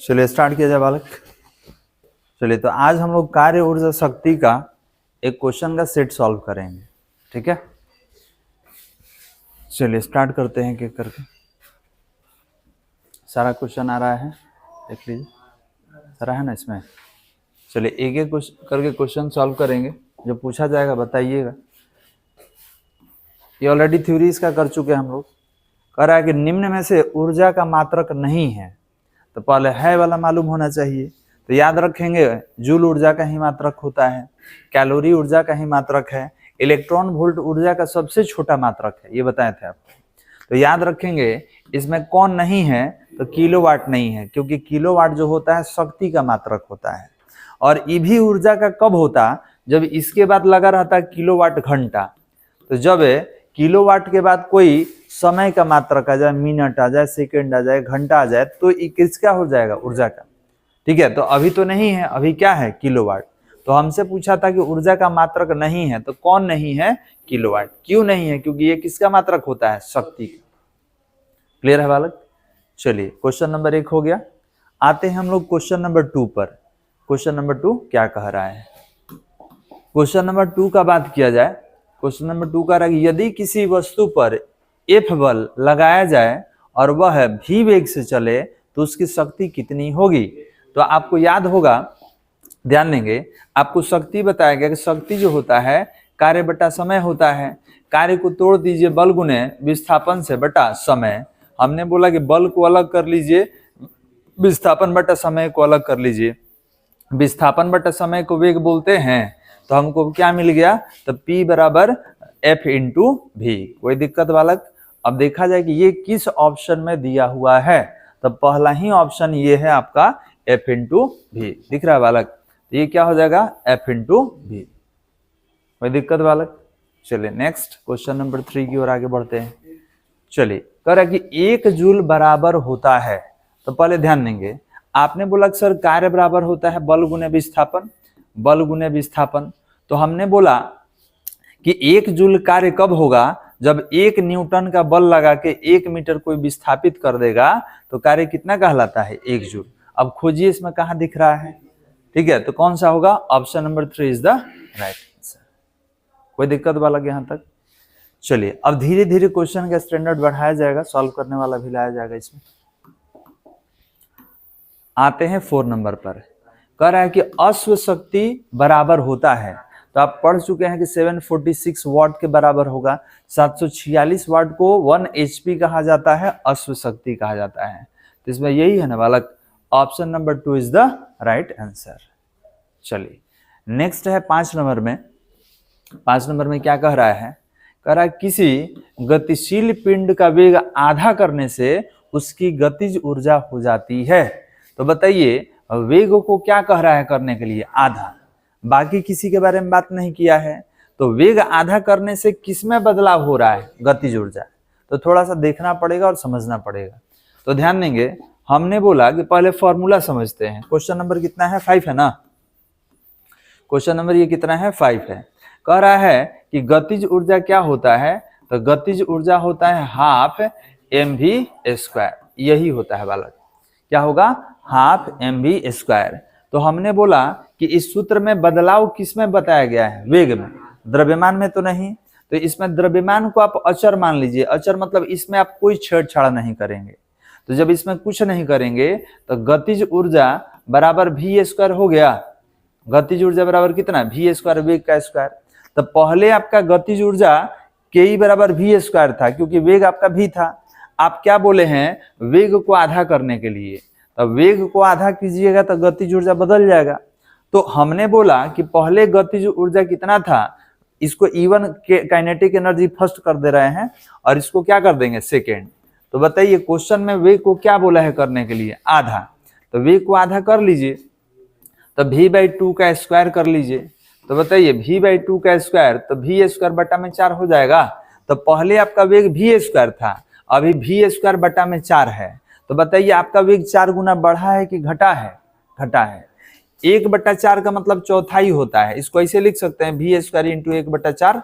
चलिए स्टार्ट किया जाए बालक। चलिए तो आज हम लोग कार्य ऊर्जा शक्ति का एक क्वेश्चन का सेट सॉल्व करेंगे, ठीक है। चलिए स्टार्ट करते हैं एक करके। सारा क्वेश्चन आ रहा है, देख लीजिए, सारा है ना इसमें। चलिए एक एक करके क्वेश्चन सॉल्व करेंगे, जो पूछा जाएगा बताइएगा। ये ऑलरेडी थ्योरी इसका कर चुके हैं हम लोग। कह रहा है कि निम्न में से ऊर्जा का मात्रक नहीं है, तो पहले है वाला मालूम होना चाहिए। तो याद रखेंगे जूल ऊर्जा का ही मात्रक होता है, कैलोरी ऊर्जा का ही मात्रक है, इलेक्ट्रॉन वोल्ट ऊर्जा का सबसे छोटा मात्रक है, ये बताए थे आपको। तो याद रखेंगे इसमें कौन नहीं है, तो किलोवाट नहीं है, क्योंकि किलोवाट जो होता है शक्ति का मात्रक होता है। और ईवी ऊर्जा का कब होता, जब इसके बाद लगा रहता किलोवाट घंटा। तो जब किलोवाट के बाद कोई समय का मात्रक आ जाए, मिनट आ जाए, सेकंड आ जाए, घंटा आ जाए, तो ये किसका हो जाएगा, ऊर्जा का, ठीक है। तो अभी तो नहीं है, अभी क्या है, किलोवाट। तो हमसे पूछा था कि ऊर्जा का मात्रक नहीं है, तो कौन नहीं है, किलोवाट। क्यों नहीं है, क्योंकि ये किसका मात्रक होता है, शक्ति का। क्लियर है बालक। चलिए क्वेश्चन नंबर 1 हो गया। आते हैं हम लोग क्वेश्चन नंबर 2 पर। क्वेश्चन नंबर 2 क्या कह रहा है। क्वेश्चन नंबर 2 का बात किया जाए। क्वेश्चन नंबर 2 कह रहा है कि यदि किसी वस्तु पर F बल लगाया जाए और वह v वेग से चले तो उसकी शक्ति कितनी होगी। तो आपको याद होगा, ध्यान देंगे, आपको शक्ति बताया गया कि शक्ति जो होता है कार्य बटा समय होता है। कार्य को तोड़ दीजिए बल गुने विस्थापन से बटा समय। हमने बोला कि बल को अलग कर लीजिए, विस्थापन बटा समय को अलग कर लीजिए। विस्थापन बटा समय को वेग बोलते हैं, तो हमको क्या मिल गया, तो P बराबर F इंटू V। कोई दिक्कत बालक। अब देखा जाए कि ये किस ऑप्शन में दिया हुआ है, तो पहला ही ऑप्शन ये है आपका F इंटू V। दिख रहा है बालक, तो ये क्या हो जाएगा, F इंटू V। कोई दिक्कत बालक। चलिए नेक्स्ट क्वेश्चन नंबर 3 की ओर आगे बढ़ते हैं। चलिए कह रहा है कि 1 जूल बराबर होता है। तो पहले ध्यान देंगे, आपने बोला कि सर कार्य बराबर होता है बल गुने विस्थापन, बल गुने विस्थापन। तो हमने बोला कि 1 जूल कार्य कब होगा, जब 1 न्यूटन का बल लगा के 1 मीटर कोई विस्थापित कर देगा, तो कार्य कितना कहलाता है, 1 जूल। अब खोजिए इसमें कहाँ दिख रहा है, ठीक है। तो कौन सा होगा, option number 3 is the right answer. कोई दिक्कत बालक यहाँ तक। चलिए अब धीरे धीरे क्वेश्चन का स्टैंडर्ड बढ़ाया जाएगा, सॉल्व करने वाला भी लाया जाएगा इसमें। आते हैं 4 नंबर पर। कह रहा है कि अश्व शक्ति बराबर होता है। तो आप पढ़ चुके हैं कि 746 वाट के बराबर होगा। 746 वाट को 1 HP कहा जाता है, अश्व शक्ति कहा जाता है। तो इसमें यही है ना बालक, option number 2 is the right answer. चलिए नेक्स्ट है 5 नंबर में। 5 नंबर में क्या कह रहा है, कह रहा है किसी गतिशील पिंड का वेग आधा करने से उसकी गतिज ऊर्जा हो जाती है। तो बताइए वेग को क्या कह रहा है करने के लिए, आधा। बाकी किसी के बारे में बात नहीं किया है। तो वेग आधा करने से किसमें बदलाव हो रहा है, गतिज ऊर्जा। तो थोड़ा सा देखना पड़ेगा और समझना पड़ेगा। तो ध्यान देंगे, हमने बोला कि पहले फॉर्मूला समझते हैं। क्वेश्चन नंबर कितना है, 5 है ना। क्वेश्चन नंबर ये कितना है, 5 है। कह रहा है कि गतिज ऊर्जा क्या होता है, तो गतिज ऊर्जा होता है हाफ mv²। यही होता है बालक, क्या होगा, हाफ mv²। तो हमने बोला कि इस सूत्र में बदलाव किसमें बताया गया है, वेग में, द्रव्यमान में तो नहीं। तो इसमें द्रव्यमान को आप अचर मान लीजिए। अचर मतलब इसमें आप कोई छेड़छाड़ नहीं करेंगे। तो जब इसमें कुछ नहीं करेंगे तो गतिज ऊर्जा बराबर v² हो गया। गतिज ऊर्जा बराबर कितना, v², वेग का स्क्वायर। तो पहले आपका गतिज ऊर्जा के बराबर v² था, क्योंकि वेग आपका v था। आप क्या बोले हैं, वेग को आधा करने के लिए। तो वेग को आधा कीजिएगा तो गतिज ऊर्जा बदल जाएगा। तो हमने बोला कि पहले गतिज ऊर्जा कितना था, इसको E1 काइनेटिक एनर्जी फर्स्ट कर दे रहे हैं और इसको क्या कर देंगे, सेकेंड। तो बताइए क्वेश्चन में वेग को क्या बोला है करने के लिए, आधा। तो वेग को आधा कर लीजिए, तो v/2 का स्क्वायर कर लीजिए। तो बताइए v/2 का स्क्वायर, तो v² बटा में 4 हो जाएगा। तो पहले आपका वेग v² था, अभी v² बटा में 4 है। तो बताइए आपका वेग 4 गुना बढ़ा है कि घटा है, घटा है। 1/4 का मतलब चौथाई होता है। इसको ऐसे लिख सकते हैं, v² इंटू 1/4।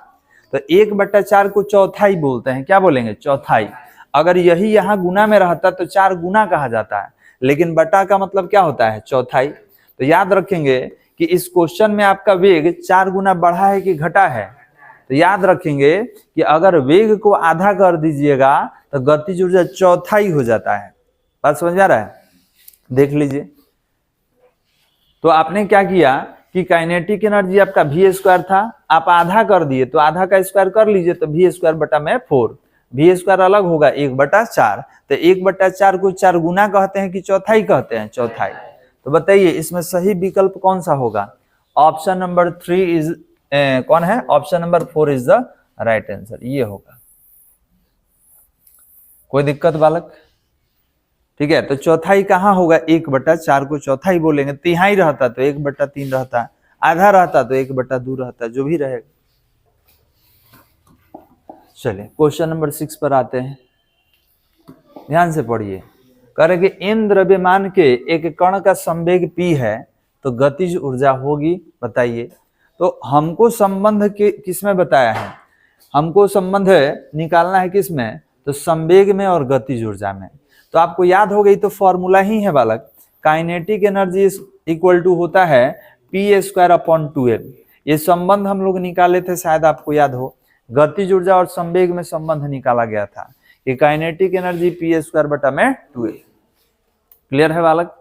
तो 1/4 को चौथाई बोलते हैं, क्या बोलेंगे, चौथाई। अगर यही यहाँ गुना में रहता तो 4 गुना कहा जाता है। लेकिन बटा का मतलब क्या होता है, चौथाई। तो याद रखेंगे कि इस क्वेश्चन में आपका वेग 4 गुना बढ़ा है कि घटा है। तो याद रखेंगे कि अगर वेग को आधा कर दीजिएगा तो गतिज ऊर्जा चौथाई हो जाता है। बात समझ में आ रहा है? देख लीजिए, तो आपने क्या किया कि काइनेटिक एनर्जी आपका वी स्क्वायर था, आप आधा कर दिए, तो आधा का स्क्वायर कर लीजिए, तो वी स्क्वायर बटा में 4, वी स्क्वायर अलग होगा 1/4। तो 1/4 को 4 गुना कहते हैं कि चौथाई कहते हैं, चौथाई। तो बताइए इसमें सही विकल्प कौन सा होगा? ऑप्शन नंबर 3 इज कौन है? Option number 4 is the right answer, ये होगा। कोई दिक्कत बालक? ठीक है, तो चौथाई कहाँ होगा? 1/4 को चौथाई बोलेंगे। तिहाई रहता तो 1/3 रहता, आधा रहता तो 1/2 रहता, जो भी रहेगा। चलिए क्वेश्चन नंबर 6 पर आते हैं, ध्यान से पढ़िए। कह रहे कि n द्रव्यमान के एक कण का संवेग p है तो गतिज ऊर्जा होगी, बताइए। तो हमको संबंध के किसमें बताया है? हमको संबंध निकालना है किसमें? तो संवेग में और गतिज ऊर्जा में। तो आपको याद हो गई, तो फॉर्मूला ही है बालक, काइनेटिक एनर्जी इक्वल टू होता है p²/2m। ये संबंध हम लोग निकाले थे, शायद आपको याद हो। गतिज ऊर्जा और संवेग में संबंध निकाला गया था कि काइनेटिक एनर्जी p²/2m। क्लियर है बालक?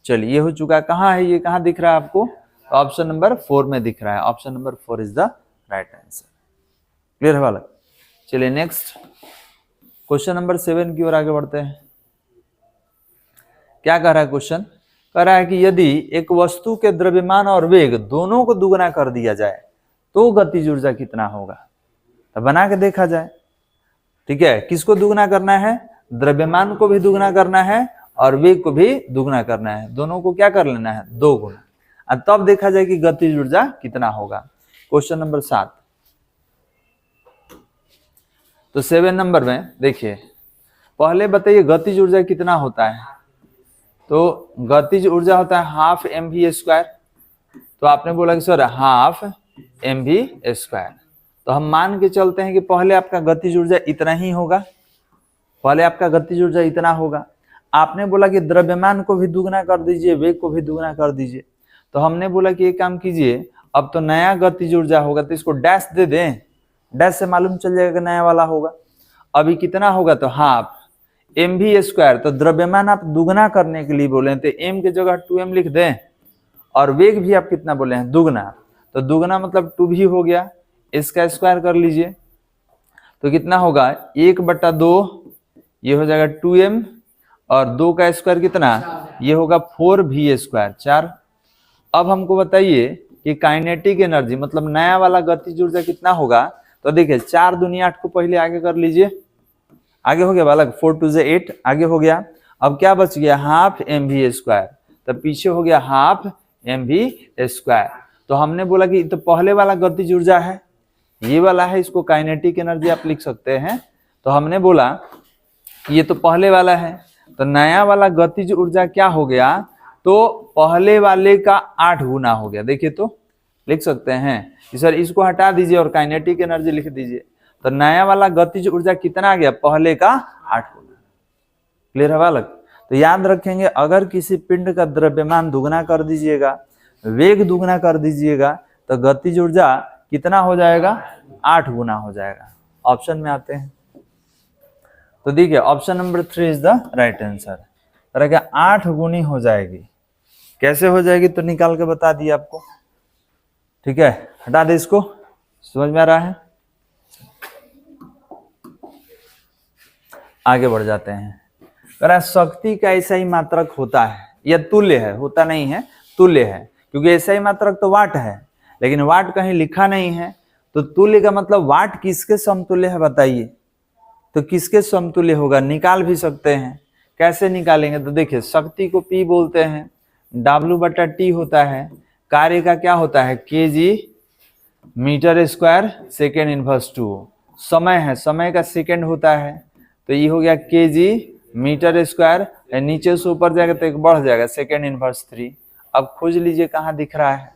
चलिए ये हो चुका। कहाँ है ये, कहाँ दिख रहा है आपको? ऑप्शन नंबर 4 में दिख रहा है। Option number 4 is the right answer. Clear है बालक? चलिए नेक्स्ट क्वेश्चन नंबर 7 की ओर आगे बढ़ते हैं। क्या कह रहा है क्वेश्चन? कह रहा है कि यदि एक वस्तु के द्रव्यमान और वेग दोनों को दुगना कर दिया जाए तो गतिज ऊर्जा कितना होगा? तो बना के देखा जाए। ठीक है, किसको दुगना करना है? द्रव्यमान को भी दुगना करना है और वेग को भी दुगना करना है। दोनों को क्या कर लेना है? 2 गुना। और तब देखा जाए कि गतिज ऊर्जा कितना होगा। Question number 7। तो 7 नंबर में देखिए, पहले बताइए गतिज ऊर्जा कितना होता है? तो गतिज ऊर्जा होता है हाफ mv²। तो आपने बोला कि सर हाफ mv²। तो हम मान के चलते हैं कि पहले आपका गतिज ऊर्जा इतना ही होगा, पहले आपका गतिज ऊर्जा इतना होगा। आपने बोला कि द्रव्यमान को भी दुगना कर दीजिए, वेग को भी दुगना कर दीजिए। तो हमने बोला कि एक काम कीजिए, अब तो नया गतिज ऊर्जा होगा तो इसको डैश दे दें, डैश से मालूम चल जाएगा कि नया वाला होगा। अभी कितना होगा? तो हाफ mv²। तो द्रव्यमान आप दुगना करने के लिए बोले तो m की जगह 2m लिख दें, और वेग भी आप कितना बोले हैं? दुगना। तो दुगना मतलब 2 भी हो गया, इसका स्क्वायर कर लीजिए तो कितना होगा? 1/2, ये हो जाएगा 2m, और 2 का स्क्वायर कितना? ये होगा 4v², 4। अब हमको बताइए कि काइनेटिक एनर्जी मतलब नया वाला गतिज ऊर्जा कितना होगा? तो देखिए 4 दूनी 8 को पहले आगे कर लीजिए, आगे हो गया बालक, 4 2 से 8 आगे हो गया। अब क्या बच गया? Half mv²। तो पीछे हो गया हाफ mv²। तो हमने बोला कि तो पहले वाला गतिज ऊर्जा है, ये वाला है, इसको काइनेटिक एनर्जी आप लिख सकते हैं। तो हमने बोला कि ये तो पहले वाला है, तो नया वाला गतिज ऊर्जा क्या हो गया? तो पहले वाले का 8 गुना हो गया। देखिए तो लिख सकते हैं कि सर इसको हटा दीजिए और काइनेटिक एनर्जी लिख दीजिए। तो नया वाला गतिज ऊर्जा कितना आ गया? पहले का 8 गुना। क्लियर है बालक? तो याद रखेंगे, अगर किसी पिंड का द्रव्यमान दुगना कर दीजिएगा, वेग दुगना कर दीजिएगा, तो गतिज ऊर्जा कितना हो जाएगा? 8 गुना हो जाएगा। ऑप्शन में आते हैं तो देखिए option number 3 is the right answer. 8 गुनी हो जाएगी। कैसे हो जाएगी? तो निकाल के बता दिया आपको। ठीक है, हटा दे इसको। समझ में आ रहा है? आगे बढ़ जाते हैं। शक्ति का ऐसा ही मात्रक होता है, यह तुल्य है, होता नहीं है, तुल्य है, क्योंकि ऐसा ही मात्रक तो वाट है, लेकिन वाट कहीं लिखा नहीं है। तो तुल्य का मतलब वाट किसके समतुल्य है बताइए? तो किसके समतुल्य होगा? निकाल भी सकते हैं। कैसे निकालेंगे? तो देखिए शक्ति को P बोलते हैं, W/T होता है, कार्य का क्या होता है? kg m² second inverse 2। समय है, समय का सेकेंड होता है, तो ये हो गया kg m²। नीचे से ऊपर जाएगा तो एक बढ़ जाएगा, सेकेंड इनवर्स 3। अब खोज लीजिए कहाँ दिख रहा है?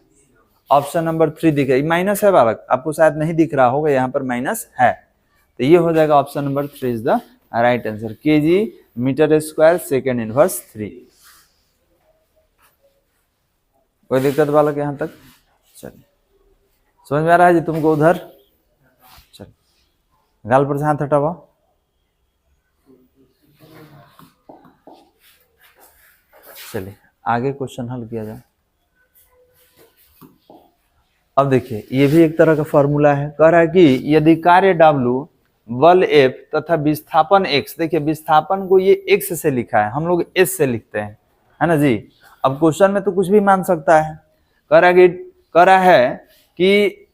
ऑप्शन नंबर 3 दिख रहा है। माइनस है बालक, आपको शायद नहीं दिख रहा होगा, यहाँ पर माइनस है। तो ये हो जाएगा option number 3 is the right answer, kg m² second inverse 3। कोई दिक्कत बालक यहाँ तक? चलिए, समझ में आ रहा है जी तुमको? उधर चलिए, गाल पर से हाथ हटाओ। चलिए आगे क्वेश्चन हल किया जाए। अब देखिए, ये भी एक तरह का फॉर्मूला है। कह रहा है कि यदि कार्य W, बल F तथा विस्थापन x, देखिए विस्थापन को ये x से लिखा है, हम लोग s से लिखते हैं, है ना जी। अब क्वेश्चन में तो कुछ भी मान सकता है। कह रहा है कि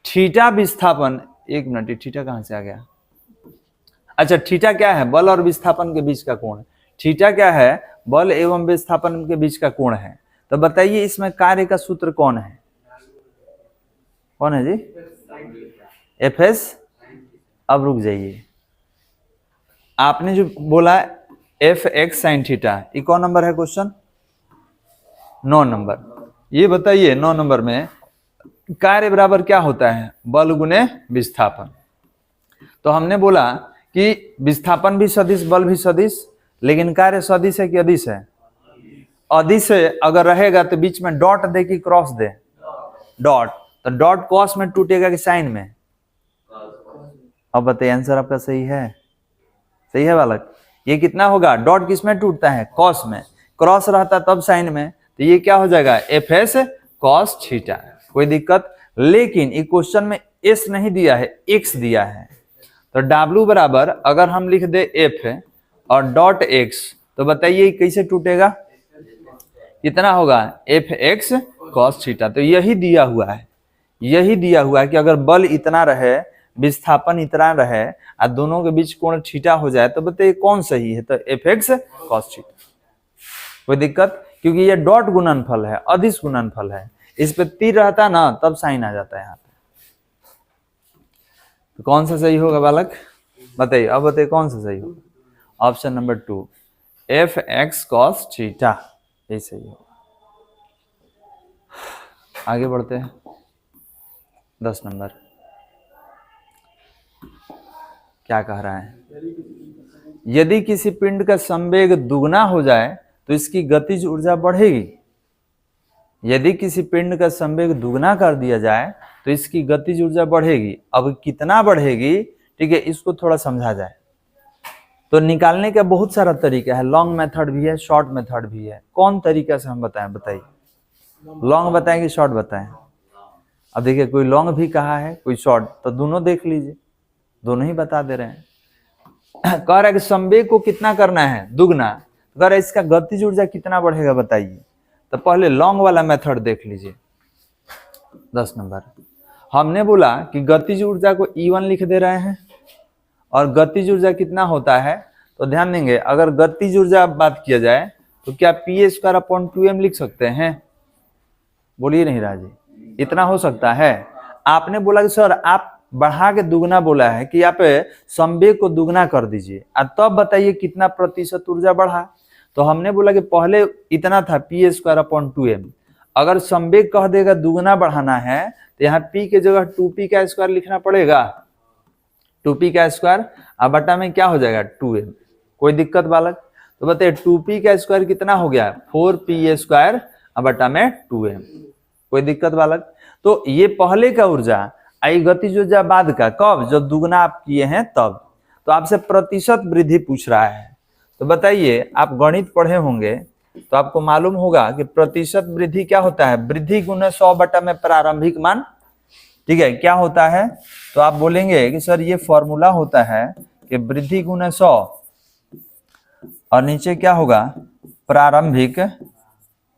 थीटा विस्थापन, एक मिनट, थीटा कहां से आ गया? अच्छा, थीटा क्या है? बल और विस्थापन के बीच का कोण। थीटा क्या है? बल एवं विस्थापन के बीच का कोण है। तो बताइए इसमें कार्य का सूत्र कौन है? कौन है जी? Fs। अब रुक जाइए, आपने जो बोला Fx sin थीटा, ये कौन नंबर है क्वेश्चन? 9 नंबर। ये बताइए 9 नंबर में कार्य बराबर क्या होता है? बल गुने विस्थापन। तो हमने बोला कि विस्थापन भी सदिश, बल भी सदिश, लेकिन कार्य सदिश है कि अदिश है? अदिश है। अगर रहेगा तो बीच में डॉट दे कि क्रॉस दे? डॉट। तो डॉट कॉस में टूटेगा कि साइन में? अब बताइए, आंसर आपका सही है? सही है बालक? ये कितना होगा? डॉट किस में टूटता है? कॉस में। क्रॉस रहता तब साइन में, तो ये क्या हो जाएगा? Fs cos theta. कोई दिक्कत? लेकिन ये क्वेश्चन में s नहीं दिया है, x दिया है। तो W बराबर अगर हम लिख दे F और डॉट x, तो बताइए कैसे टूटेगा? कितना होगा? Fx cos theta. तो यही दिया हुआ है, यही दिया हुआ है कि अगर बल इतना रहे, विस्थापन इतना रहे और दोनों के बीच कोण थीटा हो जाए, तो बताइए कौन सही है? तो Fx cos थीटा। कोई दिक्कत? क्योंकि ये डॉट गुणनफल है, अदिश गुणनफल है। इस पे तीर रहता ना तब साइन आ जाता है यहाँ पे। तो कौन सा सही होगा बालक? बताइए, अब बताइए कौन सा सही होगा? Option number 2, Fx cos theta, ये सही होगा। आगे बढ़ते हैं। 10 नंबर क्या कह रहा है? यदि किसी पिंड का संवेग दुगना हो जाए तो इसकी गतिज ऊर्जा बढ़ेगी। यदि किसी पिंड का संवेग दुगना कर दिया जाए तो इसकी गतिज ऊर्जा बढ़ेगी। अब कितना बढ़ेगी, ठीक है, इसको थोड़ा समझा जाए। तो निकालने का बहुत सारा तरीका है, लॉन्ग मेथड भी है, शॉर्ट मेथड भी है। कौन तरीका से हम बताएं? बताइए, लॉन्ग बताएं कि शॉर्ट बताएं? अब देखिए, कोई लॉन्ग भी कहा है, कोई शॉर्ट, तो दोनों देख लीजिए, दोनों ही बता दे रहे हैं। कह रहा है कि संवेग को कितना करना है? दुगना। कह रहा है इसका गतिज ऊर्जा कितना बढ़ेगा बताइए। तो पहले लॉन्ग वाला मेथड देख लीजिए। 10 नंबर हमने बोला कि गतिज ऊर्जा को E1 लिख दे रहे हैं, और गतिज ऊर्जा कितना होता है? तो ध्यान देंगे, अगर गतिज ऊर्जा बात किया जाए तो क्या P²/2m लिख सकते हैं? बोलिए नहीं राजी, इतना हो सकता है? आपने बोला कि सर आप बढ़ा के दुगना बोला है कि आप संवेग को दुगना कर दीजिए, और तब बताइए कितना प्रतिशत ऊर्जा बढ़ा। तो हमने बोला कि पहले इतना था P²/2m, अगर संवेग कह देगा दुगना बढ़ाना है तो यहाँ P के जगह 2P² लिखना पड़ेगा। 2P² अब बटा में क्या हो जाएगा? 2m। कोई दिक्कत बालक? तो बताइए 2P² कितना हो गया? 4P² अब बटा में 2m। कोई दिक्कत बालक? तो ये पहले का ऊर्जा, आई गतिज ऊर्जा बाद का, कब? जब दुगना आप किए हैं तब। तो आपसे प्रतिशत वृद्धि पूछ रहा है। तो बताइए, आप गणित पढ़े होंगे तो आपको मालूम होगा कि प्रतिशत वृद्धि क्या होता है? वृद्धि गुना 100 बटा में प्रारंभिक मान, ठीक है, क्या होता है? तो आप बोलेंगे कि सर ये फॉर्मूला होता है कि वृद्धि गुना 100 और नीचे क्या होगा? प्रारंभिक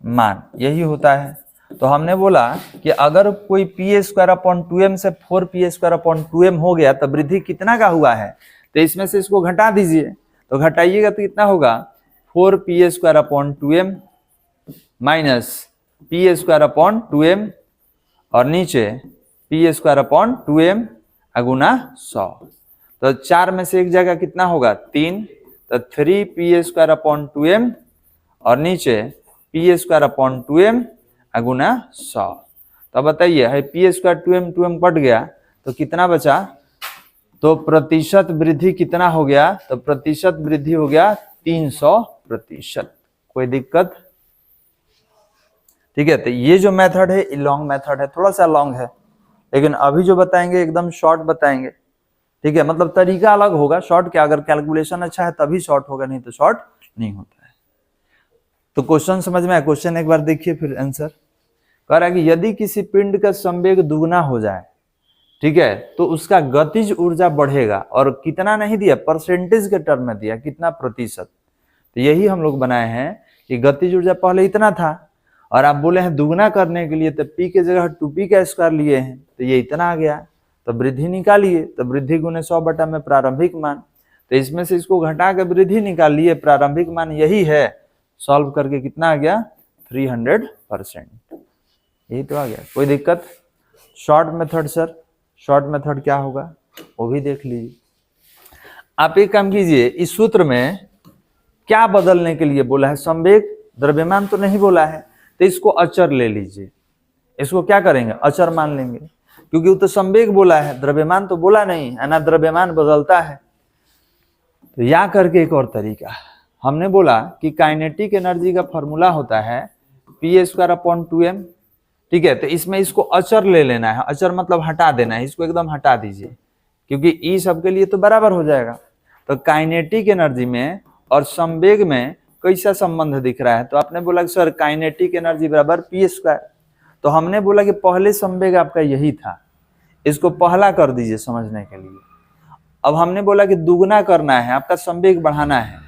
मान, यही होता है। तो हमने बोला कि अगर कोई P²/2m से 4P²/2m हो गया तो वृद्धि कितना का हुआ है? तो इसमें से इसको घटा दीजिए, तो घटाइएगा तो कितना होगा? 4P²/2m माइनस P²/2m और नीचे P²/2m गुना 100। तो 4 में से एक जगह कितना होगा? 3, तो 3P²/2m और नीचे P²/2m गुना 100। तो बताइए, है P²/2m 2m कट गया तो कितना बचा? तो प्रतिशत वृद्धि कितना हो गया? तो प्रतिशत वृद्धि हो गया 300%। कोई दिक्कत? ठीक ठीक है, तो ये जो मेथड है ये लॉन्ग मेथड है, थोड़ा सा लॉन्ग है, लेकिन अभी जो बताएंगे एकदम शॉर्ट बताएंगे। ठीक है, मतलब तरीका अलग होगा, शॉर्ट क्या, अगर कैलकुलेशन अच्छा है तभी शॉर्ट होगा, नहीं तो शॉर्ट नहीं होता है। तो क्वेश्चन समझ में आया? क्वेश्चन एक बार देखिए फिर आंसर। कह रहा है कि यदि किसी पिंड का संवेग दुगना हो जाए, ठीक है, तो उसका गतिज ऊर्जा बढ़ेगा, और कितना नहीं दिया, परसेंटेज के टर्म में दिया, कितना प्रतिशत। तो यही हम लोग बनाए हैं कि गतिज ऊर्जा पहले इतना था और आप बोले हैं दुगना करने के लिए, तो पी के जगह 2p का स्क्वायर लिए हैं, तो ये इतना आ गया। तो वृद्धि निकालिए, तो वृद्धि गुने 100 बटा में प्रारंभिक मान, तो इसमें से इसको घटा के वृद्धि निकाल लिए, प्रारंभिक मान यही है, सॉल्व करके कितना आ गया, 300%। यही तो आ गया। कोई दिक्कत? Short method sir, short method क्या होगा वो भी देख लीजिए। आप एक काम कीजिए, इस सूत्र में क्या बदलने के लिए बोला है, संवेग द्रव्यमान तो नहीं बोला है, तो इसको अचर ले लीजिए। इसको क्या करेंगे, अचर मान लेंगे, क्योंकि वो तो संवेग बोला है, द्रव्यमान तो बोला नहीं है ना, द्रव्यमान बदलता है। तो या करके एक और तरीका, हमने बोला कि काइनेटिक एनर्जी का फॉर्मूला होता है p²/2m। ठीक है, तो इसमें इसको अचर ले लेना है, अचर मतलब हटा देना है, इसको एकदम हटा दीजिए, क्योंकि ई सबके लिए तो बराबर हो जाएगा। तो काइनेटिक एनर्जी में और संवेग में कैसा संबंध दिख रहा है, तो आपने बोला कि सर काइनेटिक एनर्जी बराबर p²। तो हमने बोला कि पहले संवेग आपका यही था, इसको पहला कर दीजिए समझने के लिए। अब हमने बोला कि दुगना करना है, आपका संवेग बढ़ाना है,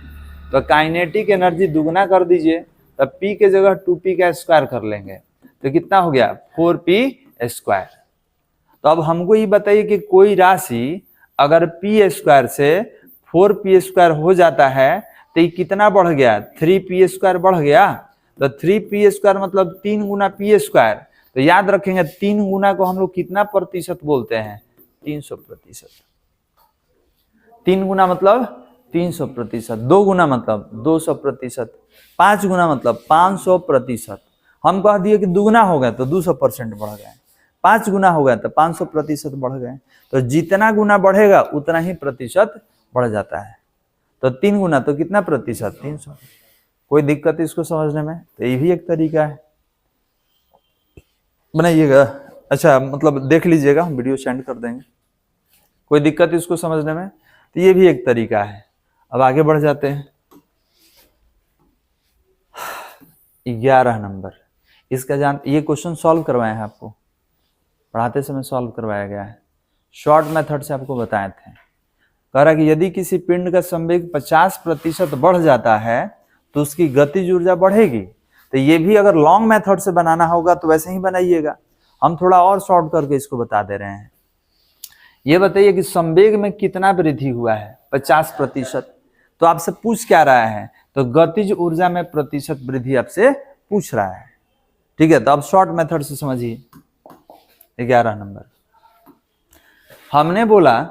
तो काइनेटिक एनर्जी दुगना कर दीजिए, तो p के जगह 2p का स्क्वायर कर लेंगे, तो कितना हो गया, 4p²। तो अब हमको ये बताइए कि कोई राशि अगर p² से 4p² हो जाता है, तो ये कितना बढ़ गया, 3p² बढ़ गया। तो 3p² मतलब 3 गुना p²। तो याद रखेंगे 3 गुना को हम लोग कितना प्रतिशत बोलते हैं, 300%। 3 गुना मतलब 300%, 2 गुना मतलब 200%, 5 गुना मतलब 500%। हम कह दिए कि दुगना हो गया तो 200% बढ़ गए, 5 गुना हो गया तो 500% बढ़ गए। तो जितना गुना बढ़ेगा उतना ही प्रतिशत बढ़ जाता है। तो 3 गुना तो कितना प्रतिशत, 300। कोई दिक्कत इसको समझने में? तो ये भी एक तरीका है, बनाइएगा। अच्छा, मतलब देख लीजिएगा, हम वीडियो सेंड कर देंगे। कोई दिक्कत इसको समझने में? तो ये भी एक तरीका है। अब आगे बढ़ जाते हैं। 11 नंबर, इसका ये क्वेश्चन सॉल्व करवाए हैं, आपको पढ़ाते समय सॉल्व करवाया गया है, शॉर्ट मेथड से आपको बताए थे। कह रहा कि यदि किसी पिंड का संवेग 50% बढ़ जाता है तो उसकी गतिज ऊर्जा बढ़ेगी। तो ये भी अगर लॉन्ग मेथड से बनाना होगा तो वैसे ही बनाइएगा, हम थोड़ा और शॉर्ट करके इसको बता दे रहे हैं। ये बताइए कि संवेग में कितना वृद्धि हुआ है, 50%। तो आपसे पूछ क्या रहा है, तो गतिज ऊर्जा में प्रतिशत वृद्धि आपसे पूछ रहा है। ठीक है, तो अब शॉर्ट मेथड से समझिए। 11 नंबर, हमने बोला,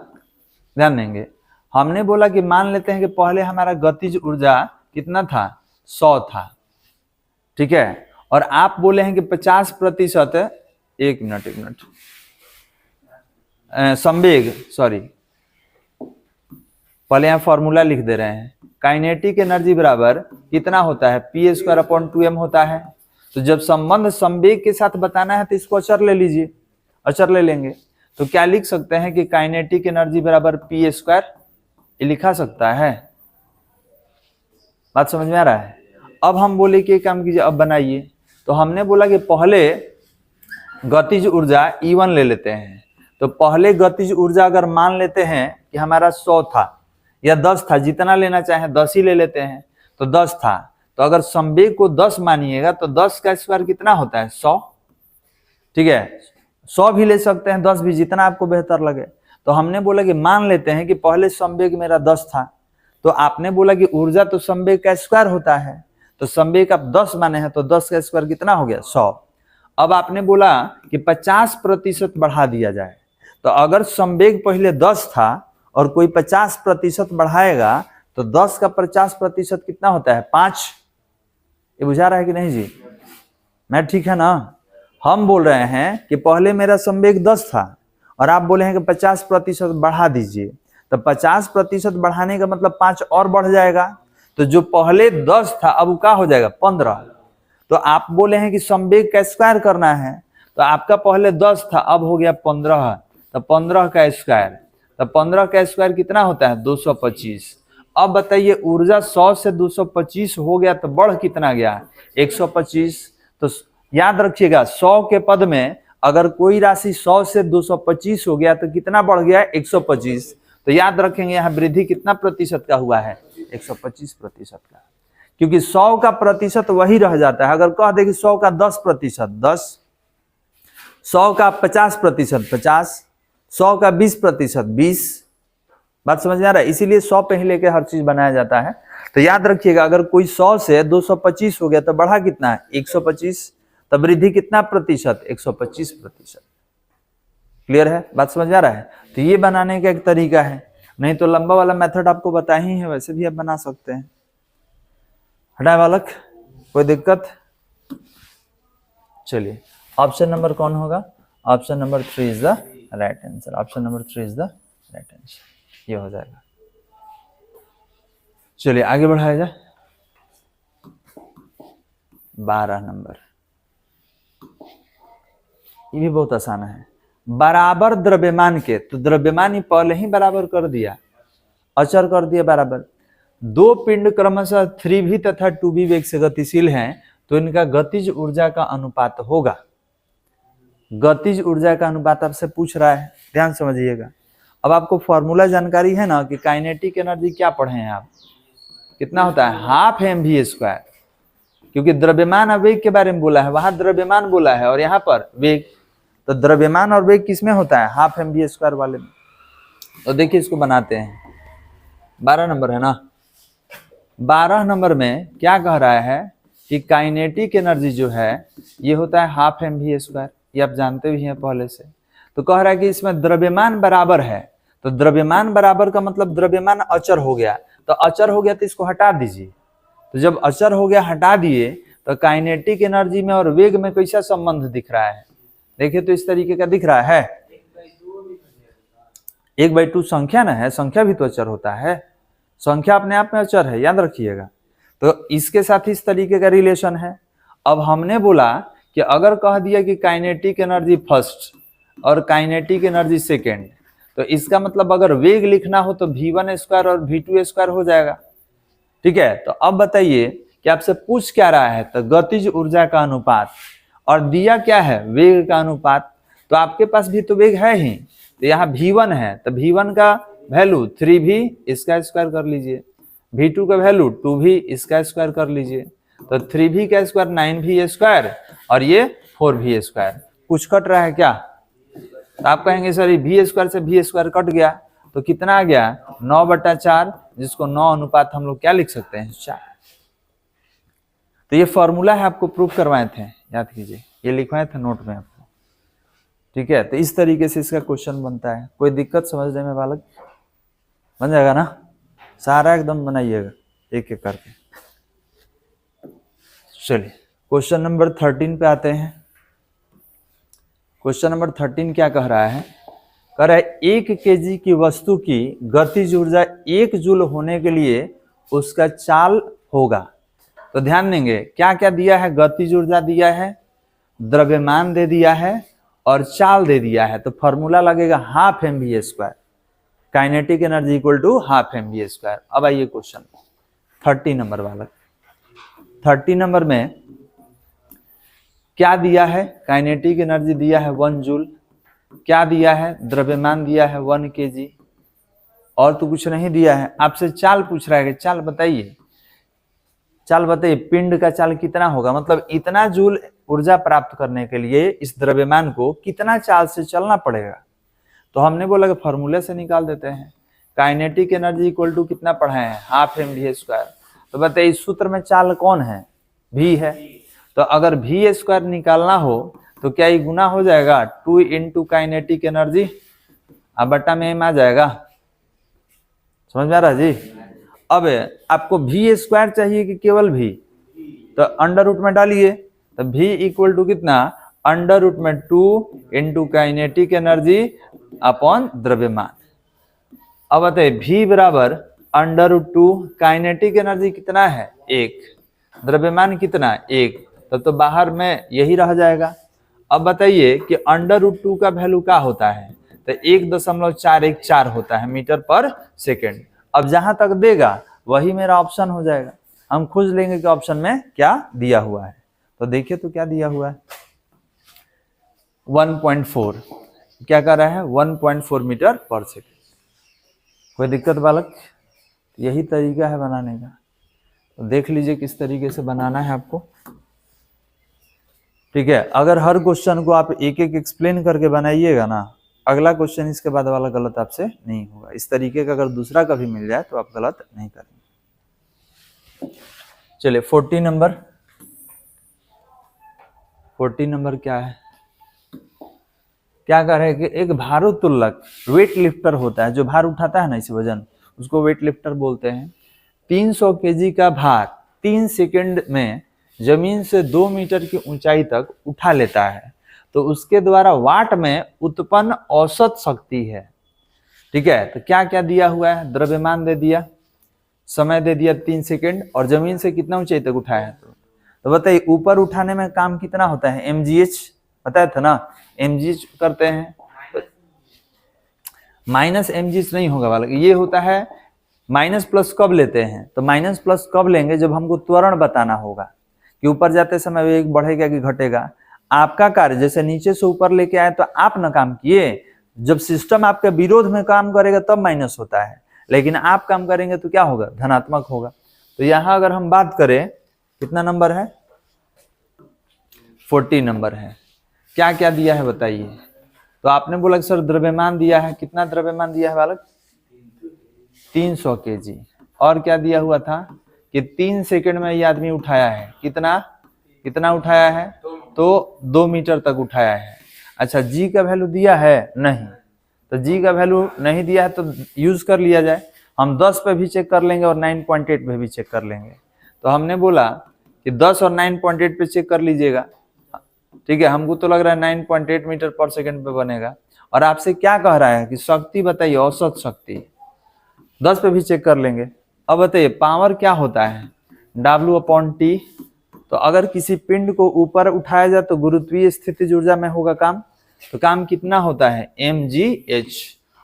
ध्यान देंगे, हमने बोला कि मान लेते हैं कि पहले हमारा गतिज ऊर्जा कितना था, 100 था। ठीक है, और आप बोले हैं कि 50%, एक मिनट, संवेग, सॉरी, पहले यहाँ फॉर्मूला लिख दे रहे हैं। काइनेटिक एनर्जी बराबर कितना होता है, p²/2m होता है। तो जब संबंध संवेग के साथ बताना है तो इसको अचर ले लीजिए, अचर ले लेंगे। तो क्या लिख सकते हैं कि काइनेटिक एनर्जी बराबर p², ये लिखा सकता है। बात समझ में आ रहा है? अब हम बोले कि काम कीजिए, अब बनाइए। तो हमने बोला कि पहले गतिज ऊर्जा E1 ले लेते हैं। तो पहले गतिज ऊर्जा अगर मान लेते हैं कि हमारा 100 था या 10 था, जितना लेना चाहे 10 ही ले लेते हैं, तो 10 था। तो अगर संवेग को 10 मानिएगा तो 10 का स्क्वायर कितना होता है, 100। ठीक है, 100 भी ले सकते हैं, 10 भी, जितना आपको बेहतर लगे। तो हमने बोला कि मान लेते हैं कि पहले संवेग मेरा 10 था, तो आपने बोला कि ऊर्जा तो संवेग का स्क्वायर होता है, तो संवेग आप 10 माने हैं, तो 10 का स्क्वायर कितना हो गया, 100। अब आपने बोला कि 50% बढ़ा दिया जाए। तो अगर संवेग पहले 10 था और कोई 50% बढ़ाएगा तो 10 का 50% कितना होता है, 5। ये बुझा रहा है कि नहीं जी? मैं ठीक है ना? हम बोल रहे हैं कि पहले मेरा संवेग 10 था और आप बोले हैं कि 50% बढ़ा दीजिए। तो 50% बढ़ाने का मतलब 5 और बढ़ जाएगा। तो जो पहले 10 था अब क्या हो जाएगा, 15। तो आप बोले हैं कि संवेग का स्क्वायर करना है, तो आपका पहले 10 था, अब हो गया 15, तो 15 का स्क्वायर, तो 15 का स्क्वायर कितना होता है 225। अब बताइए ऊर्जा 100 से 225 हो गया तो बढ़ कितना गया 125। तो याद रखिएगा 100 के पद में अगर कोई राशि 100 से 225 हो गया तो कितना बढ़ गया 125। तो याद रखेंगे यहाँ वृद्धि कितना प्रतिशत का हुआ है 125% का, क्योंकि 100 का प्रतिशत वही रह जाता है। अगर कह दे कि 100 का 10%, 10, 100 का 50%, 50, 100 का 20%, 20। बात समझ में आ रहा है? इसीलिए 100 पे ही लेके हर चीज बनाया जाता है। तो याद रखिएगा अगर कोई 100 से 225 हो गया तो बढ़ा कितना है 125, तो वृद्धि कितना प्रतिशत 125%। क्लियर है? बात समझ में आ रहा है? तो ये बनाने का एक तरीका है, नहीं तो लंबा वाला मेथड आपको बता ही है, वैसे भी आप बना सकते हैं। हटाए बालक, कोई दिक्कत? चलिए ऑप्शन नंबर कौन होगा? Option number 3 is the right answer. Option number 3 is the right answer, ये हो जाएगा। चलिए आगे बढ़ाया जाए। 12 नंबर, ये भी बहुत आसान है। बराबर द्रव्यमान के, तो द्रव्यमान ही पहले ही बराबर कर दिया, अचर कर दिया बराबर। दो पिंड क्रमशः 3v तथा 2v वेग से गतिशील हैं, तो इनका गतिज ऊर्जा का अनुपात होगा। गतिज ऊर्जा का अनुपात आपसे पूछ रहा है, ध्यान समझिएगा। अब आपको फॉर्मूला जानकारी है ना कि काइनेटिक एनर्जी क्या पढ़े हैं आप, कितना होता है 12 mv², क्योंकि द्रव्यमान और वेग के बारे में बोला है, वहां द्रव्यमान बोला है और यहाँ पर वेग। तो द्रव्यमान और वेग किसमें होता है 12 mv² वाले में। तो देखिए इसको बनाते हैं। 12 नंबर है ना, 12 नंबर में क्या कह रहा है कि काइनेटिक एनर्जी जो है ये होता है 12 mv², ये आप जानते भी हैं पहले से। तो कह रहा है कि इसमें द्रव्यमान बराबर है, तो द्रव्यमान बराबर का मतलब द्रव्यमान अचर हो गया, तो अचर हो गया तो इसको हटा दीजिए। तो जब अचर हो गया हटा दिए, तो काइनेटिक एनर्जी में और वेग में कैसा संबंध दिख रहा है? देखिए तो इस तरीके का दिख रहा है, 1/2 संख्या ना है, संख्या भी तो अचर होता है, संख्या अपने आप में अचर है, याद रखिएगा। तो इसके साथ इस तरीके का रिलेशन है। अब हमने बोला कि अगर कह दिया कि काइनेटिक एनर्जी फर्स्ट और काइनेटिक एनर्जी सेकेंड, तो इसका मतलब अगर वेग लिखना हो तो v1² और v2² हो जाएगा। ठीक है, तो अब बताइए कि आपसे पूछ क्या रहा है, तो गतिज ऊर्जा का अनुपात, और दिया क्या है वेग का अनुपात। तो आपके पास भी तो वेग है ही, तो यहाँ v1 है, तो v1 का वैल्यू 3v इसका स्क्वायर कर लीजिए, v2 का वैल्यू 2v इसका स्क्वायर कर लीजिए, तो 3v का स्क्वायर 9v² और ये 4v²। कुछ कट रहा है क्या? तो आप कहेंगे सर v² से v² कट गया, तो कितना आ गया 9/4, जिसको 9 अनुपात हम लोग क्या लिख सकते हैं 4। तो ये फॉर्मूला है, आपको प्रूफ करवाए थे, याद कीजिए, ये लिखवाए थे नोट में आपको। ठीक है, तो इस तरीके से इसका क्वेश्चन बनता है। कोई दिक्कत समझने में बालक? बन जाएगा ना, सारा एकदम बनाइएगा एक एक करके। चलिए क्वेश्चन नंबर 13 पे आते हैं। क्वेश्चन नंबर 13 क्या कह रहा है? कह रहा है 1 kg की वस्तु की गतिज ऊर्जा 1 जूल होने के लिए उसका चाल होगा। तो ध्यान देंगे क्या क्या दिया है, गतिज ऊर्जा दिया है, द्रव्यमान दे दिया है और चाल दे दिया है। तो फॉर्मूला लगेगा 12 mv², kinetic energy equal to 12 mv²। अब आइए क्वेश्चन 30 नंबर वाला। 30 नंबर में क्या दिया है? काइनेटिक एनर्जी दिया है 1 जूल, क्या दिया है? द्रव्यमान दिया है 1 kg, और तो कुछ नहीं दिया है। आपसे चाल पूछ रहा है कि चाल बताइए, चाल बताइए पिंड का चाल कितना होगा, मतलब इतना जूल ऊर्जा प्राप्त करने के लिए इस द्रव्यमान को कितना चाल से चलना पड़ेगा। तो हमने बोला कि फॉर्मूले से निकाल देते हैं। काइनेटिक एनर्जी इक्वल टू कितना पढ़ाए हैं 12 mv²। तो बताइए इस सूत्र में चाल कौन है? v है। तो अगर v² निकालना हो तो क्या ये गुना हो जाएगा 2 इंटू काइनेटिक एनर्जी, अब बट्टा में m आ जाएगा। समझ में आ रहा जी? अब आपको v² चाहिए कि केवल v, तो अंडर रूट में डालिए, तो v इक्वल टू कितना अंडर रूट में 2 इंटू काइनेटिक एनर्जी अपॉन द्रव्यमान। अब बताइए v बराबर अंडर रूट 2, काइनेटिक एनर्जी कितना है 1, द्रव्यमान कितना 1, तब तो बाहर में यही रह जाएगा। अब बताइए कि √2 का वैल्यू क्या होता है, तो 1.414 होता है मीटर पर सेकेंड। अब जहां तक देगा वही मेरा ऑप्शन हो जाएगा। हम खोज लेंगे कि ऑप्शन में क्या दिया हुआ है। तो देखिए तो क्या दिया हुआ है, 1.4 क्या कर रहा है, 1.4 मीटर पर सेकेंड। कोई दिक्कत बालक? यही तरीका है बनाने का, तो देख लीजिए किस तरीके से बनाना है आपको। ठीक है, अगर हर क्वेश्चन को आप एक एक एक्सप्लेन करके बनाइएगा ना, अगला क्वेश्चन इसके बाद वाला गलत आपसे नहीं होगा। इस तरीके का अगर दूसरा कभी मिल जाए तो आप गलत नहीं करेंगे। चलिए 40 नंबर, 40 नंबर क्या है, क्या कर रहे हैं कि एक भारोत्तोलक वेट लिफ्टर होता है, जो भार उठाता है ना इसे वजन, उसको वेट लिफ्टर बोलते हैं। 300 केजी का भार 3 सेकंड में जमीन से 2 मीटर की ऊंचाई तक उठा लेता है, तो उसके द्वारा वाट में उत्पन्न औसत शक्ति है। ठीक है, तो क्या क्या दिया हुआ है, द्रव्यमान दे दिया, समय दे दिया 3 सेकंड, और जमीन से कितना ऊंचाई तक उठाया है। तो बताइए ऊपर उठाने में काम कितना होता है, mgh बताया था ना, mgh करते हैं। माइनस mgh नहीं होगा वाला, ये होता है माइनस प्लस कब लेते हैं, तो माइनस प्लस कब लेंगे, जब हमको त्वरण बताना होगा कि ऊपर जाते समय वेग बढ़ेगा कि घटेगा। आपका कार्य जैसे नीचे से ऊपर लेके आए तो आप ना काम किए, जब सिस्टम आपके विरोध में काम करेगा तब माइनस होता है, लेकिन आप काम करेंगे तो क्या होगा, धनात्मक होगा। तो यहां अगर हम बात करें, कितना नंबर है, 40 नंबर है। क्या क्या दिया है बताइए। तो आपने बोला कि सर द्रव्यमान दिया है, कितना द्रव्यमान दिया है बालक, 300 केजी। और क्या दिया हुआ था कि 3 सेकंड में ये आदमी उठाया है, कितना उठाया है, तो 2 मीटर तक उठाया है। अच्छा, जी का वैल्यू दिया है नहीं, तो जी का वैल्यू नहीं दिया है तो यूज कर लिया जाए। हम 10 पे भी चेक कर लेंगे और 9.8 पे भी चेक कर लेंगे। तो हमने बोला कि 10 और 9.8 पे चेक कर लीजिएगा। ठीक है, हमको तो लग रहा है 9.8 मीटर पर सेकंड पे बनेगा। और आपसे क्या कह रहा है कि शक्ति बताइए, औसत शक्ति, 10 पे भी चेक कर लेंगे। अब बताइए पावर क्या होता है, W/T। तो अगर किसी पिंड को ऊपर उठाया जाए तो गुरुत्वीय स्थितिज ऊर्जा में होगा काम, तो काम कितना होता है, mgh,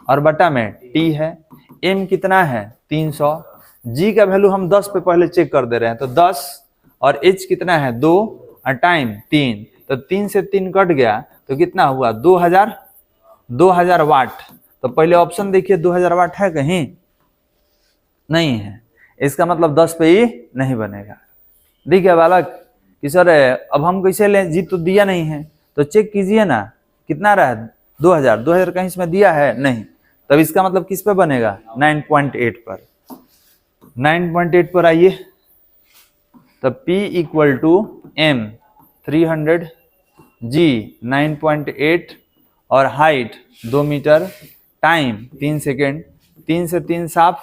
और बटा में T है, m कितना है 300, g का वैल्यू हम 10 पे पहले चेक कर दे रहे हैं, तो 10 और h कितना है 2 और टाइम 3, तो 3 से 3 कट गया तो कितना हुआ 2000 वाट। तो पहले ऑप्शन देखिए 2000 वाट है कहीं, नहीं है, इसका मतलब 10 पे ही नहीं बनेगा। देखिए बालक कि सर अब हम कैसे लें, जी तो दिया नहीं है, तो चेक कीजिए ना कितना रहा है 2000 कहीं इसमें दिया है नहीं, तब इसका मतलब किस पे बनेगा 9.8 पर। 9.8 पर आइए, तब P = M 300, G 9.8 और हाइट 2 मीटर, टाइम 3 सेकेंड, 3 से 3 साफ,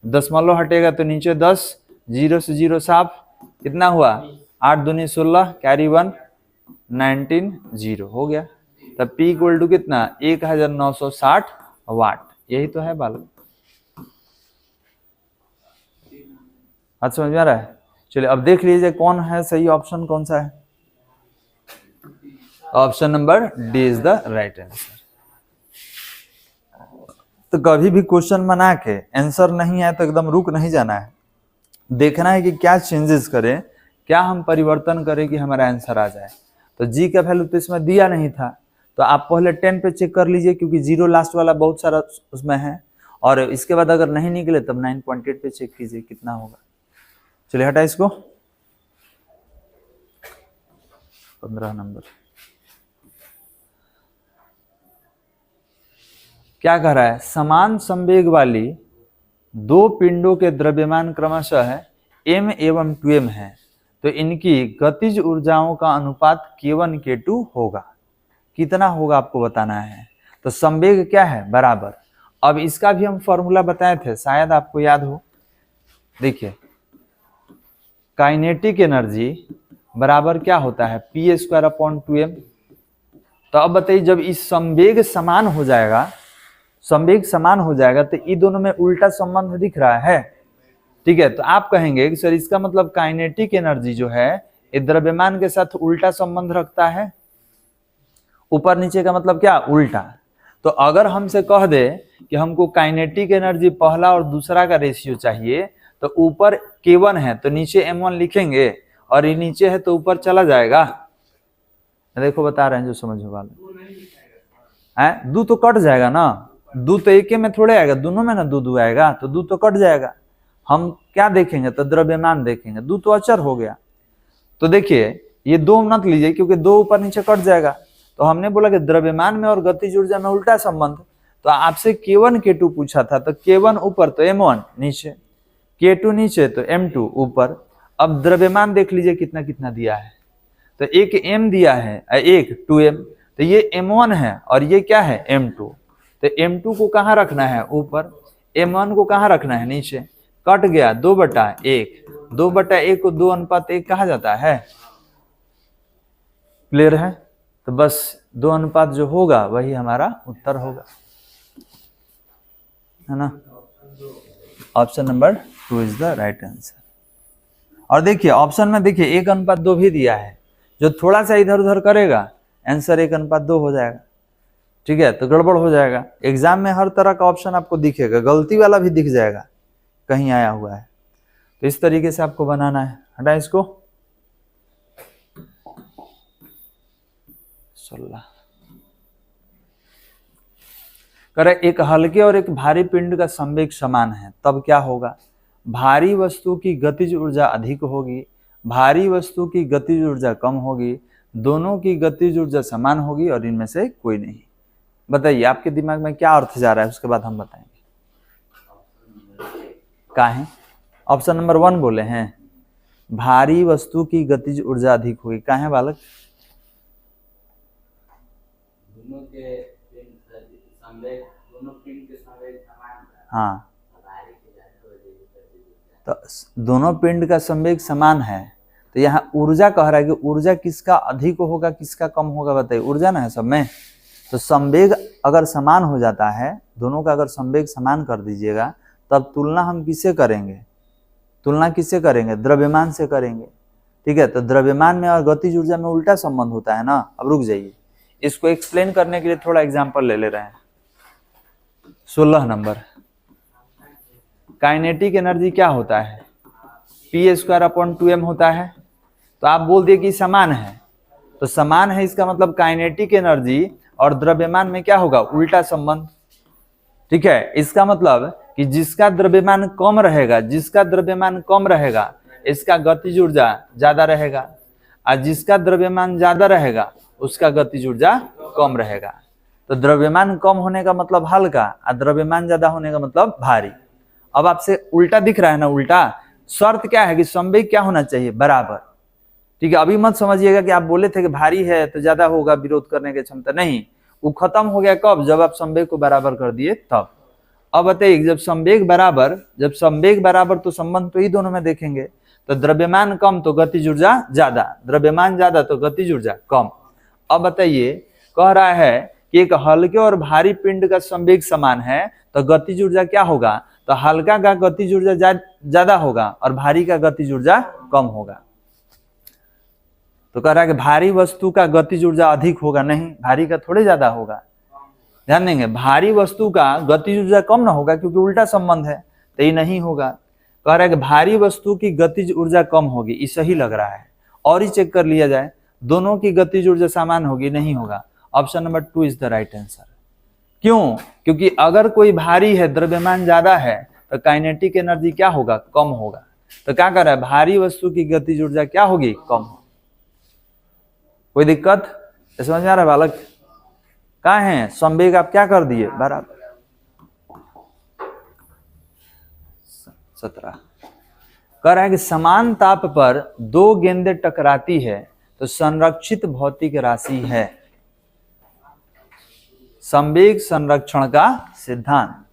दशमलव हटेगा तो नीचे 10, 0 से 0 साफ, कितना हुआ 8 दूनी 16, कैरी 1 19, 0 हो गया। तब P = कितना 1960 वाट। यही तो है बालक, आज समझ में आ रहा है। चलिए अब देख लीजिए कौन है सही ऑप्शन, कौन सा है, option number D is the right answer. तो कभी भी क्वेश्चन बना के आंसर नहीं आए तो एकदम रुक नहीं जाना है, देखना है कि क्या चेंजेस करें, क्या हम परिवर्तन करें कि हमारा आंसर आ जाए। तो जी का वैल्यू तो इसमें दिया नहीं था, तो आप पहले 10 पे चेक कर लीजिए क्योंकि 0 लास्ट वाला बहुत सारा उसमें है, और इसके बाद अगर नहीं निकले तब 9.8 पे चेक कीजिए कितना होगा। चलिए हटा इसको, 15 नंबर क्या कह रहा है, समान संवेग वाली 2 पिंडों के द्रव्यमान क्रमशः m एवं 2m है, तो इनकी गतिज ऊर्जाओं का अनुपात k1 k2 होगा। कितना होगा आपको बताना है। तो संवेग क्या है, बराबर। अब इसका भी हम फॉर्मूला बताए थे, शायद आपको याद हो। देखिए काइनेटिक एनर्जी बराबर क्या होता है, P²/2m। तो अब बताइए जब इस संवेग समान हो जाएगा, संवेग समान हो जाएगा तो ये दोनों में उल्टा संबंध दिख रहा है। ठीक है, तो आप कहेंगे कि सर इसका मतलब काइनेटिक एनर्जी जो है ये द्रव्यमान के साथ उल्टा संबंध रखता है। ऊपर नीचे का मतलब क्या, उल्टा। तो अगर हमसे कह दे कि हमको काइनेटिक एनर्जी पहला और दूसरा का रेशियो चाहिए, तो ऊपर K1 है तो नीचे M1 लिखेंगे, और ये नीचे है तो ऊपर चला जाएगा। देखो बता रहे हैं जो समझ वाला है, दू तो कट जाएगा ना, दू तो एक में थोड़े आएगा, दोनों में ना दू आएगा, तो दू तो कट जाएगा। हम क्या देखेंगे, तो द्रव्यमान देखेंगे, दू तो अचर हो गया। तो देखिए ये दो मत लीजिए क्योंकि दो ऊपर नीचे कट जाएगा। तो हमने बोला कि द्रव्यमान में और गतिज ऊर्जा में उल्टा संबंध। तो आपसे K1 K2 पूछा था, तो K1 ऊपर तो M1 नीचे, K2 नीचे तो M2 ऊपर। अब द्रव्यमान देख लीजिए कितना कितना दिया है, तो एक M दिया है, एक 2M, तो ये M1 है और ये क्या है M2। तो M2 को कहाँ रखना है, ऊपर, M1 को कहाँ रखना है, नीचे। कट गया 2/1, 2/1 को 2:1 कहा जाता है। क्लियर है? तो बस 2 अनुपात जो होगा वही हमारा उत्तर होगा, है ना। Option number 2 is the right answer. और देखिए ऑप्शन में देखिए 1:2 भी दिया है, जो थोड़ा सा इधर उधर करेगा आंसर 1:2 हो जाएगा। ठीक है, तो गड़बड़ हो जाएगा। एग्जाम में हर तरह का ऑप्शन आपको दिखेगा, गलती वाला भी दिख जाएगा कहीं आया हुआ है। तो इस तरीके से आपको बनाना है। हटा इसको 16। करे एक हल्के और एक भारी पिंड का संवेग समान है, तब क्या होगा। भारी वस्तु की गतिज ऊर्जा अधिक होगी, भारी वस्तु की गतिज ऊर्जा कम होगी, दोनों की गतिज ऊर्जा समान होगी और इनमें से कोई नहीं। बताइए आपके दिमाग में क्या अर्थ जा रहा है, उसके बाद हम बताएंगे। क्या है? ऑप्शन नंबर 1 बोले हैं, भारी वस्तु की गतिज ऊर्जा अधिक होगी। क्या है बालक? दोनों पिंड के संवेग समान, हाँ, तो दोनों पिंड का संवेग समान है। तो यहाँ ऊर्जा कह रहा है कि ऊर्जा किसका अधिक होगा किसका कम होगा, बताइए। ऊर्जा ना है सब में, तो संवेग अगर समान हो जाता है, दोनों का अगर संवेग समान कर दीजिएगा, तब तुलना हम किससे करेंगे, तुलना किससे करेंगे, द्रव्यमान से करेंगे। ठीक है, तो द्रव्यमान में और गतिज ऊर्जा में उल्टा संबंध होता है ना। अब रुक जाइए, इसको एक्सप्लेन करने के लिए थोड़ा एग्जांपल ले रहे हैं। 16 नंबर, काइनेटिक एनर्जी क्या होता है, P²/2m होता है। तो आप बोल दिए कि समान है, तो समान है इसका मतलब काइनेटिक एनर्जी और द्रव्यमान में क्या होगा, उल्टा संबंध। ठीक है, इसका मतलब कि जिसका द्रव्यमान कम रहेगा, जिसका द्रव्यमान कम रहेगा इसका गतिज ऊर्जा ज्यादा रहेगा, और जिसका द्रव्यमान ज्यादा रहेगा उसका गतिज ऊर्जा कम रहेगा। तो द्रव्यमान कम होने का मतलब हल्का, और द्रव्यमान ज्यादा होने का मतलब भारी। अब आपसे उल्टा दिख रहा है ना, उल्टा। शर्त क्या है कि संवेग क्या होना चाहिए, बराबर। ठीक है, अभी मत समझिएगा कि आप बोले थे कि भारी है तो ज्यादा होगा विरोध करने की क्षमता, नहीं, वो खत्म हो गया कब, जब आप संवेग को बराबर कर दिए तब। अब बताइए, जब संवेग बराबर तो संबंध तो ही दोनों में देखेंगे। तो द्रव्यमान कम तो गतिज ऊर्जा ज्यादा, द्रव्यमान ज्यादा तो गतिज ऊर्जा कम। अब बताइए, कह रहा है कि एक हल्के और भारी पिंड का संवेग समान है, तो गतिज ऊर्जा क्या होगा, तो हल्का का गतिज ऊर्जा ज्यादा होगा और भारी का गतिज ऊर्जा कम होगा। तो कह रहा है कि भारी वस्तु का गतिज ऊर्जा अधिक होगा, नहीं, भारी का थोड़े ज्यादा होगा। ध्यान देंगे, भारी वस्तु का गतिज ऊर्जा कम ना होगा क्योंकि उल्टा संबंध है, तो ये नहीं होगा। कह रहा है कि भारी वस्तु की गतिज ऊर्जा कम होगी, ये सही लग रहा है। और ही चेक कर लिया जाए, दोनों की गतिज ऊर्जा समान होगी, नहीं होगा। Option number 2 is the right answer. क्यों? क्योंकि अगर कोई भारी है, द्रव्यमान ज्यादा है, तो काइनेटिक एनर्जी क्या होगा, कम होगा। तो क्या कर रहा है, भारी वस्तु की गतिज ऊर्जा क्या होगी, कम होगी। कोई दिक्कत समझ में आ रहा है बालक? कहाँ है संवेग, आप क्या कर दिए, बराबर। 17 कह रहा है कि समान ताप पर दो गेंदें टकराती है तो संरक्षित भौतिक राशि है। संवेग संरक्षण का सिद्धांत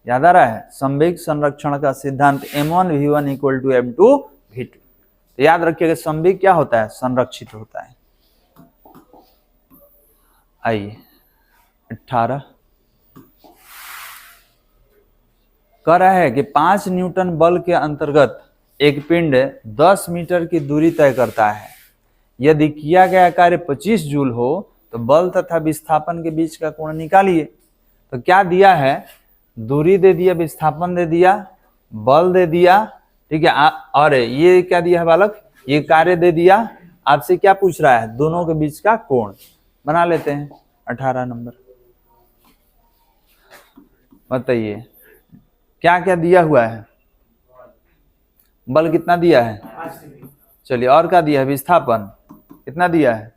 याद आ रहा है, संवेग संरक्षण का सिद्धांत m1v1 = m2v2। तो याद रखिएगा संवेग क्या होता है, संरक्षित होता है। आइए 18 कह रहा है कि 5 न्यूटन बल के अंतर्गत एक पिंड 10 मीटर की दूरी तय करता है, यदि किया गया कार्य 25 जूल हो तो बल तथा विस्थापन के बीच का कोण निकालिए। तो क्या दिया है, दूरी दे दिया, विस्थापन दे दिया, बल दे दिया, ठीक है, और ये क्या दिया है बालक, ये कार्य दे दिया। आपसे क्या पूछ रहा है, दोनों के बीच का कोण बना लेते हैं। 18 नंबर बताइए क्या क्या दिया हुआ है, बल कितना दिया है, चलिए, और क्या दिया है, विस्थापन कितना दिया है,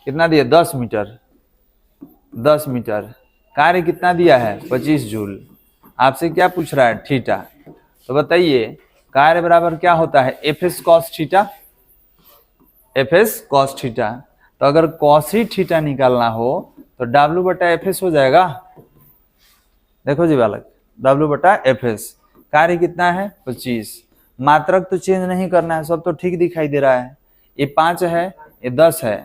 कितना दिया, 10 मीटर, 10 मीटर, कार्य कितना दिया है, 25 जूल। आपसे क्या पूछ रहा है, थीटा। तो बताइए कार्य बराबर क्या होता है, F cos theta, F cos theta. तो अगर कॉस ही थीटा निकालना हो तो W बटा एफ हो जाएगा। देखो जी बालक, W बटा एफ, कार्य कितना है 25, मात्रक तो चेंज नहीं करना है, सब तो ठीक दिखाई दे रहा है। ये 5 है, ये 10 है,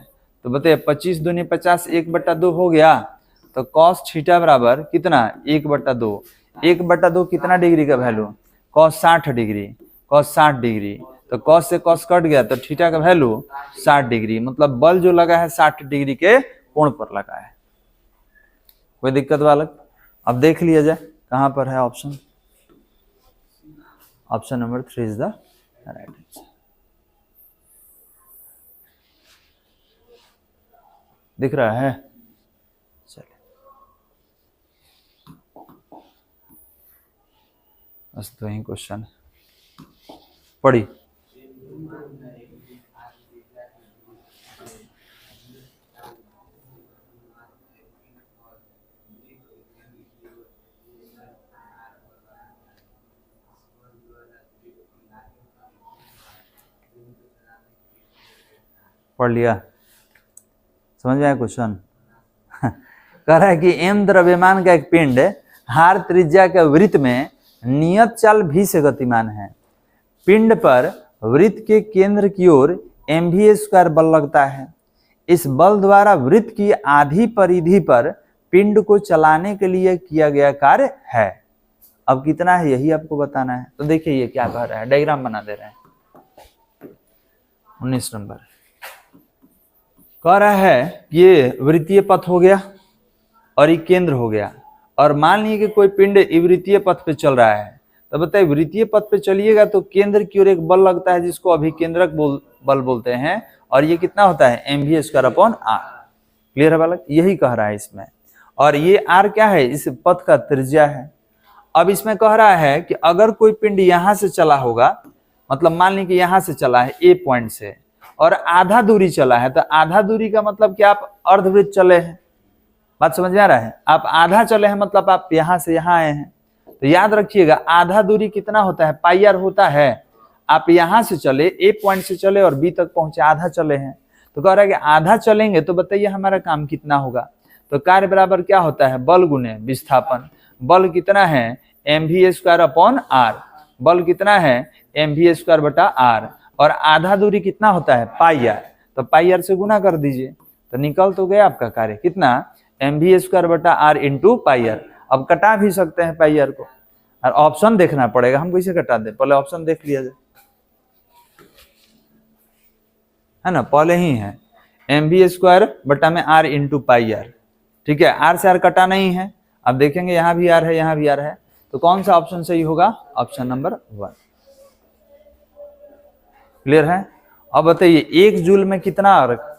तो बताइए 25 दूनी 50, 1/2 हो गया। तो कॉस थीटा बराबर कितना, 1/2, 1/2 कितना डिग्री का value, cos 60 degree, cos 60 degree, तो कॉस से कॉस कट गया तो थीटा का वैल्यू 60 डिग्री, मतलब बल जो लगा है 60 डिग्री के कोण पर लगा है। कोई दिक्कत बालक, अब देख लिया जाए कहां पर है option, option number 3 is the right answer. दिख रहा है, चलिए बस तो यही क्वेश्चन पढ़ी। पढ़ लिया, समझ में आया क्वेश्चन। कह रहा है कि एम द्रव्यमान का एक पिंड r त्रिज्या के वृत्त में नियत चाल v से गतिमान है। पिंड पर वृत्त के केंद्र की ओर mv² बल लगता है। इस बल द्वारा वृत्त की आधी परिधि पर पिंड को चलाने के लिए किया गया कार्य है। अब कितना है यही आपको बताना है। तो देखिए ये क्या कह रहा है, डायग्राम बना दे रहे हैं। 19 नंबर कह रहा है ये वृत्तीय पथ हो गया और ये केंद्र हो गया, और मान लीजिए कि कोई पिंड वृत्तीय पथ पे चल रहा है। तो बताइए वृत्तीय पथ पे चलिएगा तो केंद्र की ओर एक बल लगता है जिसको अभिकेंद्रक बल बोलते हैं, और ये कितना होता है mv²/r। क्लियर है बालक, यही कह रहा है इसमें। और ये r क्या है, इस पथ का त्रिज्या है। अब इसमें कह रहा है कि अगर कोई पिंड यहां से चला होगा, मतलब मान लीजिए कि यहां से चला है ए पॉइंट से और आधा दूरी चला है, तो आधा दूरी का मतलब कि आप अर्धवृत्त चले हैं। बात समझ में आ रहा है, आप आधा चले हैं मतलब आप यहां से यहां आए हैं। तो याद रखिएगा आधा दूरी कितना होता है, πr होता है। आप यहां से चले, ए पॉइंट से चले और बी तक पहुंचे, आधा चले हैं। तो कह रहा है कि आधा चलेंगे तो बताइए हमारा काम कितना होगा। तो कार्य बराबर क्या होता है, बल गुने विस्थापन। बल कितना है mv²/r, बल कितना है mv²/r, और आधा दूरी कितना होता है πr, तो πr से गुना कर दीजिए तो निकल तो गया आपका कार्य कितना mv²/r इंटू πr। अब कटा भी सकते हैं πr को, और ऑप्शन देखना पड़ेगा, हम कैसे कटा दें, पहले ऑप्शन देख लिया जाए, है ना, पहले ही है mv²/r इंटू πr। ठीक है, r से r कटा नहीं है। अब देखेंगे यहाँ भी r है, यहाँ भी r है, तो कौन सा ऑप्शन सही होगा, ऑप्शन नंबर 1। क्लियर है। अब बताइए 1 जूल में कितना अर्क,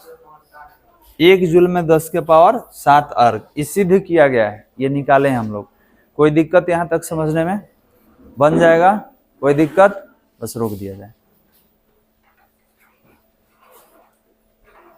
1 जूल में 10⁻7 अर्क, इस सिद्ध किया गया है, ये निकाले हैं हम लोग। कोई दिक्कत यहाँ तक समझने में, बन जाएगा, कोई दिक्कत, बस रोक दिया जाए।